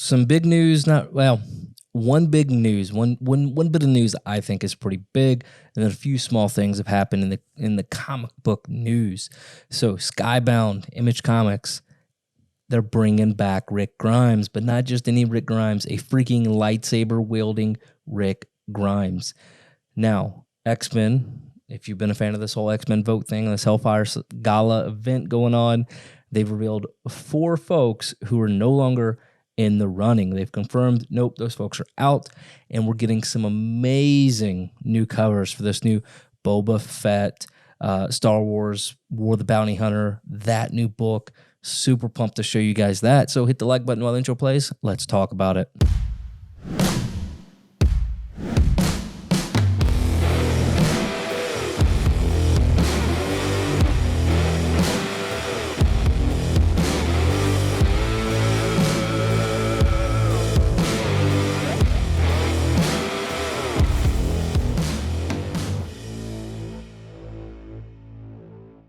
some big news, one big news, one bit of news I think is pretty big, and then a few small things have happened in the comic book news. So Skybound, Image Comics, they're bringing back Rick Grimes, but not just any Rick Grimes, a freaking lightsaber-wielding Rick Grimes. Now, X-Men, if you've been a fan of this whole X-Men vote thing, this Hellfire Gala event going on, they've revealed 4 folks who are no longer in the running. They've confirmed, nope, those folks are out, and we're getting some amazing new covers for this new Boba Fett, Star Wars, War of the Bounty Hunter, that new book. Super pumped to show you guys that. So hit the like button while the intro plays. Let's talk about it.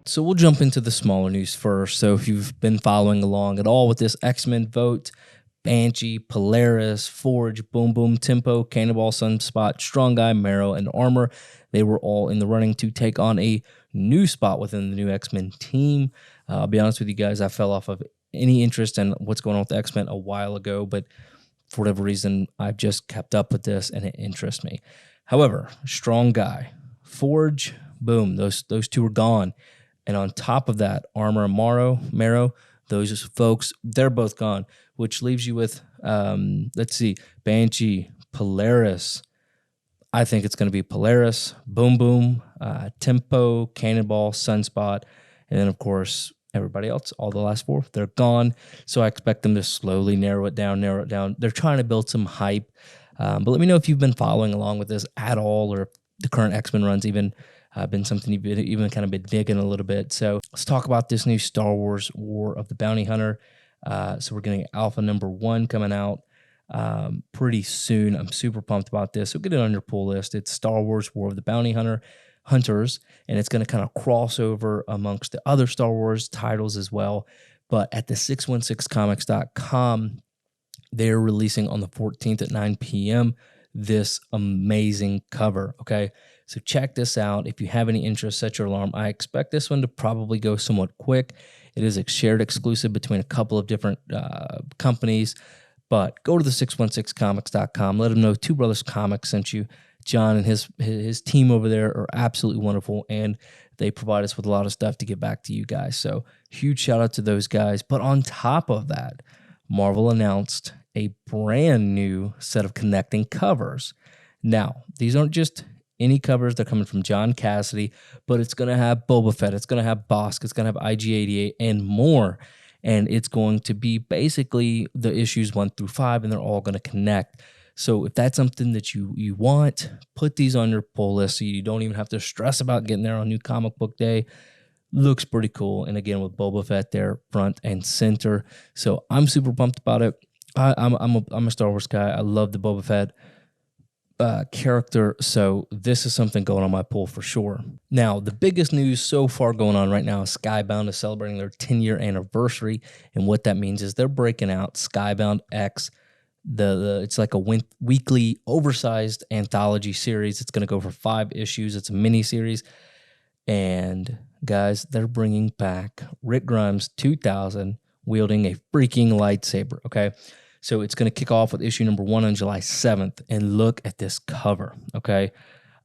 So we'll jump into the smaller news first. So if you've been following along at all with this X-Men vote, Banshee, Polaris, Forge, Boom Boom, Tempo, Cannonball, Sunspot, Strong Guy, Marrow, and Armor, they were all in the running to take on a new spot within the new X-Men team. I'll be honest with you guys, I fell off of any interest in what's going on with the X-Men a while ago, but for whatever reason, I've just kept up with this and it interests me. However, Strong Guy, Forge, boom, those two are gone. And on top of that, Armor and Marrow, those folks, they're both gone, which leaves you with, let's see, Banshee, Polaris. I think it's going to be Polaris, Boom Boom, Tempo, Cannonball, Sunspot, and then, of course, everybody else, all the last 4, they're gone. So I expect them to slowly narrow it down. They're trying to build some hype. But let me know if you've been following along with this at all, or if the current X-Men runs even been something you've even kind of been digging a little bit. So let's talk about this new Star Wars War of the Bounty Hunter. So we're getting Alpha number 1 coming out pretty soon. I'm super pumped about this. So get it on your pull list. It's Star Wars War of the Bounty Hunters, and it's going to kind of cross over amongst the other Star Wars titles as well. But at the 616comics.com, they're releasing on the 14th at 9 p.m. this amazing cover, okay? So check this out. If you have any interest, set your alarm. I expect this one to probably go somewhat quick. It is a shared exclusive between a couple of different companies, but go to the 616comics.com. Let them know Two Brothers Comics sent you. John and his team over there are absolutely wonderful, and they provide us with a lot of stuff to get back to you guys. So huge shout out to those guys. But on top of that, Marvel announced a brand new set of connecting covers. Now, these aren't just any covers. They're coming from John Cassidy, but it's going to have Boba Fett, it's going to have Bosk, it's going to have IG-88 and more. And it's going to be basically the issues 1 through 5, and they're all going to connect. So if that's something that you want, put these on your pull list so you don't even have to stress about getting there on New Comic Book Day. Looks pretty cool. And again, with Boba Fett there front and center. So I'm super pumped about it. I'm a Star Wars guy. I love the Boba Fett character, so this is something going on my pull for sure. Now, the biggest news so far going on right now is Skybound is celebrating their 10-year anniversary, and what that means is they're breaking out Skybound X. It's like a weekly oversized anthology series. It's going to go for 5 issues. It's a mini series, and guys, they're bringing back Rick Grimes 2000 wielding a freaking lightsaber. Okay. So it's going to kick off with issue number 1 on July 7th. And look at this cover, okay?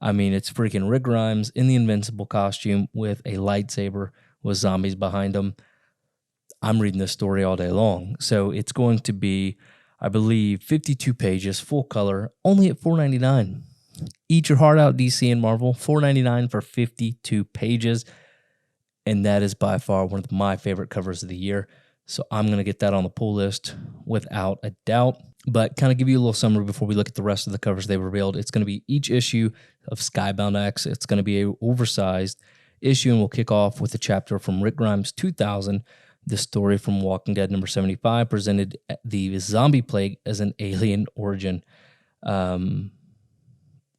I mean, it's freaking Rick Grimes in the Invincible costume with a lightsaber with zombies behind him. I'm reading this story all day long. So it's going to be, I believe, 52 pages, full color, only at $4.99. Eat your heart out, DC and Marvel. $4.99 for 52 pages. And that is by far one of my favorite covers of the year. So I'm going to get that on the pull list without a doubt. But kind of give you a little summary before we look at the rest of the covers they revealed. It's going to be each issue of Skybound X. It's going to be an oversized issue, and we'll kick off with a chapter from Rick Grimes 2000. The story from Walking Dead number 75 presented the zombie plague as an alien origin.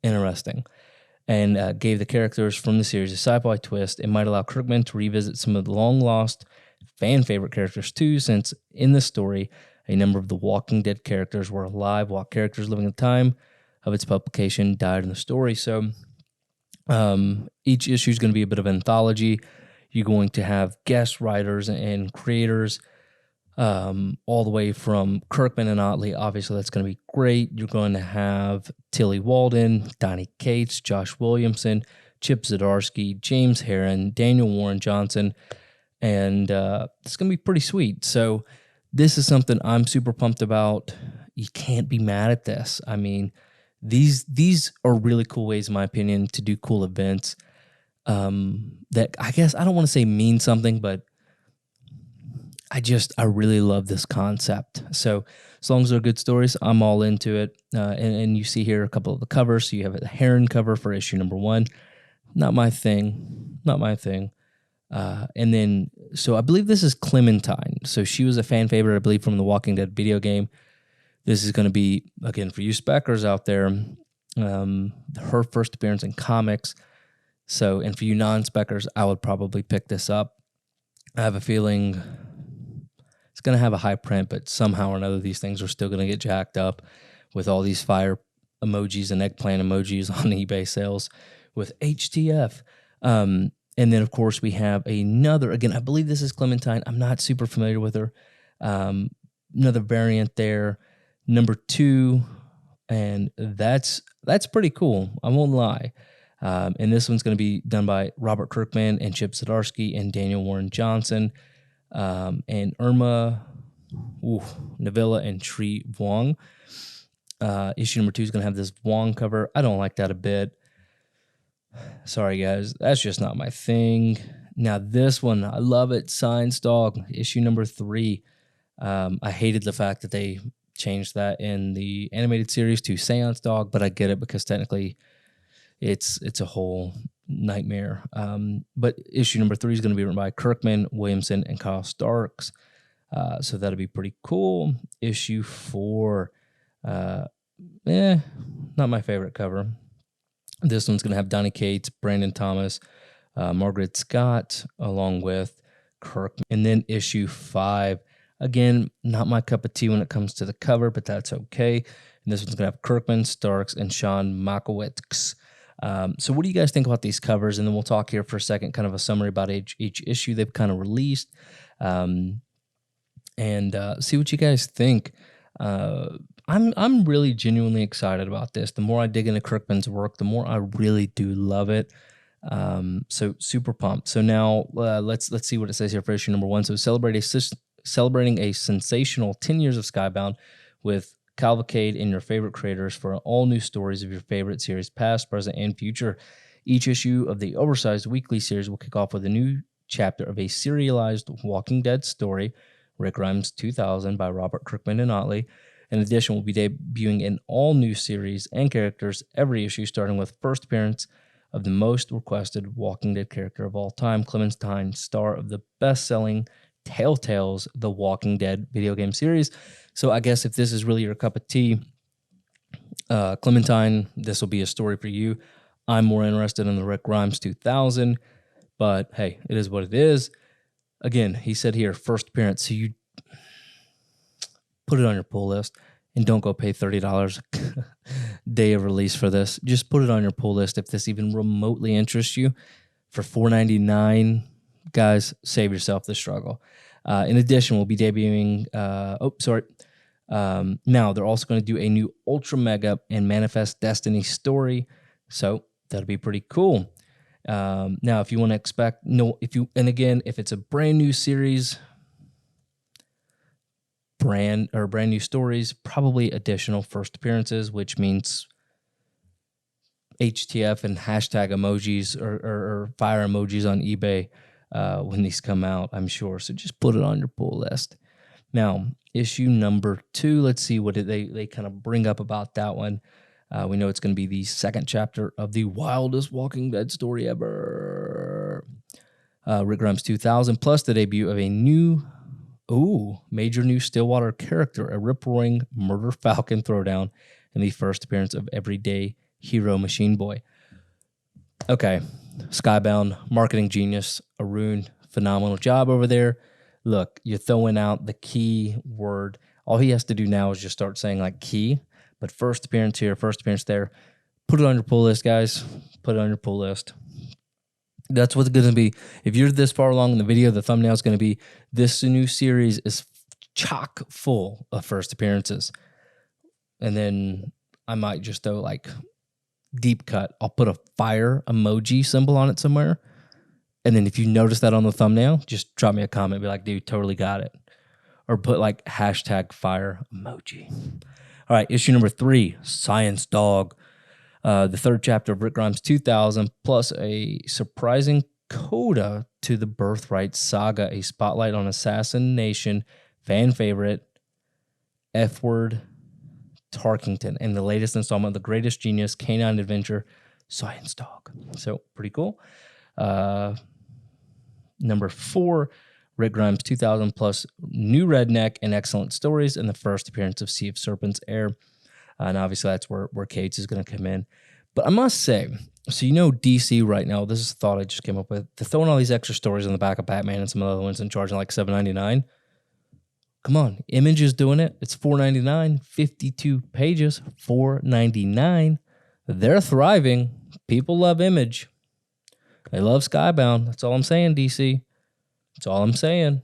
Interesting. And gave the characters from the series a sci-fi twist. It might allow Kirkman to revisit some of the long-lost fan favorite characters too, since in this story, A number of the Walking Dead characters were alive, while characters living at the time of its publication died in the story. So each issue is going to be a bit of an anthology. You're going to have guest writers and creators all the way from Kirkman and Otley. Obviously, that's going to be great. You're going to have Tilly Walden, Donnie Cates, Josh Williamson, Chip Zdarsky, James Herron, Daniel Warren Johnson, and it's going to be pretty sweet. So this is something I'm super pumped about. You can't be mad at this. I mean, these are really cool ways, in my opinion, to do cool events that I guess I don't want to say mean something, but I really love this concept. So as long as they're good stories, I'm all into it. And you see here a couple of the covers. So you have a Heron cover for issue number 1. Not my thing. And then, so I believe this is Clementine. So she was a fan favorite, I believe, from the Walking Dead video game. This is going to be, again, for you speckers out there, her first appearance in comics. So, and for you non-speckers, I would probably pick this up. I have a feeling it's going to have a high print, but somehow or another, these things are still going to get jacked up with all these fire emojis and eggplant emojis on eBay sales with HTF. And then, of course, we have another, again, I believe this is Clementine. I'm not super familiar with her. Another variant there, number 2, and that's pretty cool. I won't lie. And this one's going to be done by Robert Kirkman and Chip Zdarsky and Daniel Warren Johnson, and Irma Navilla and Tree Vuong. Issue number 2 is going to have this Vuong cover. I don't like that a bit. Sorry, guys. That's just not my thing. Now, this one, I love it. Science Dog, issue number 3. I hated the fact that they changed that in the animated series to Seance Dog, but I get it because technically it's a whole nightmare. But issue number 3 is going to be written by Kirkman, Williamson, and Kyle Starks. So that'll be pretty cool. Issue 4, not my favorite cover. This one's going to have Donnie Cates, Brandon Thomas, Margaret Scott, along with Kirkman. And then issue 5, again, not my cup of tea when it comes to the cover, but that's okay. And this one's going to have Kirkman, Starks, and Sean Makowicz. So what do you guys think about these covers? And then we'll talk here for a second, kind of a summary about each issue they've kind of released, and see what you guys think. I'm really genuinely excited about this. The more I dig into Kirkman's work, the more I really do love it. So super pumped. So now let's see what it says here for issue number 1. So celebrating a sensational 10 years of Skybound with cavalcade and your favorite creators for all new stories of your favorite series, past, present, and future. Each issue of the oversized weekly series will kick off with a new chapter of a serialized Walking Dead story, Rick Grimes 2000 by Robert Kirkman and Otley. In addition, we'll be debuting an all-new series and characters every issue, starting with first appearance of the most requested Walking Dead character of all time, Clementine, star of the best-selling Telltale's The Walking Dead video game series. So I guess if this is really your cup of tea, Clementine, this will be a story for you. I'm more interested in the Rick Grimes 2000, but hey, it is what it is. Again, he said here, first appearance, so you put it on your pull list and don't go pay $30 day of release for this. Just put it on your pull list if this even remotely interests you. For $4.99, guys, save yourself the struggle. In addition, we'll be debuting, now they're also going to do a new Ultra Mega and Manifest Destiny story. So that'll be pretty cool. Now, if you want to expect, if it's a brand new series, brand new stories, probably additional first appearances, which means HTF and hashtag emojis or fire emojis on eBay when these come out, I'm sure. So just put it on your pull list. Now, issue number 2, let's see what they kind of bring up about that one. We know it's going to be the second chapter of the wildest Walking Dead story ever. Rick Grimes 2000, plus the debut of a major new Stillwater character, a rip-roaring Murder Falcon throwdown, and the first appearance of everyday hero Machine Boy. Okay, Skybound, marketing genius, Arun, phenomenal job over there. Look, you're throwing out the key word. All he has to do now is just start saying like key, but first appearance here, first appearance there. Put it on your pull list, guys. Put it on your pull list. That's what's going to be. If you're this far along in the video, the thumbnail is going to be, this new series is chock full of first appearances. And then I might just throw like deep cut. I'll put a fire emoji symbol on it somewhere. And then if you notice that on the thumbnail, just drop me a comment. Be like, dude, totally got it. Or put like hashtag fire emoji. All right, issue number 3, Science Dog. The third chapter of Rick Grimes 2000, plus a surprising coda to the Birthright saga, a spotlight on assassination fan favorite F-word Tarkington, and the latest installment of The Greatest Genius Canine Adventure, Science Dog. So pretty cool. Number 4, Rick Grimes 2000, plus new redneck and excellent stories, and the first appearance of Sea of Serpents Air. And obviously that's where Cates is going to come in. But I must say, so you know DC right now, this is a thought I just came up with, they're throwing all these extra stories on the back of Batman and some other ones and charging like $7.99. Come on, Image is doing it. It's $4.99, 52 pages, $4.99. They're thriving. People love Image. They love Skybound. That's all I'm saying, DC. That's all I'm saying.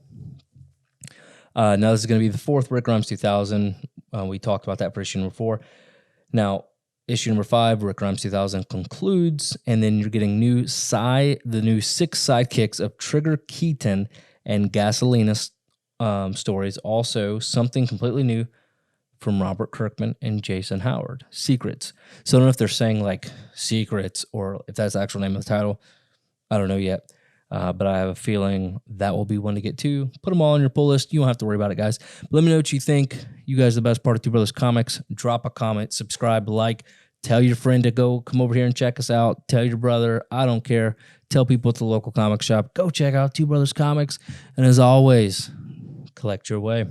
Now this is going to be the 4th Rick Grimes 2000. We talked about that for issue number 4. Now, issue number 5, Rick Grimes 2000 concludes, and then you're getting the new 6 sidekicks of Trigger Keaton and Gasolina stories. Also, something completely new from Robert Kirkman and Jason Howard, Secrets. So I don't know if they're saying like Secrets or if that's the actual name of the title. I don't know yet. But I have a feeling that will be one to get to. Put them all on your pull list. You don't have to worry about it, guys. But let me know what you think. You guys are the best part of Two Brothers Comics. Drop a comment, subscribe, like, tell your friend to go come over here and check us out. Tell your brother. I don't care. Tell people at the local comic shop. Go check out Two Brothers Comics. And as always, collect your way.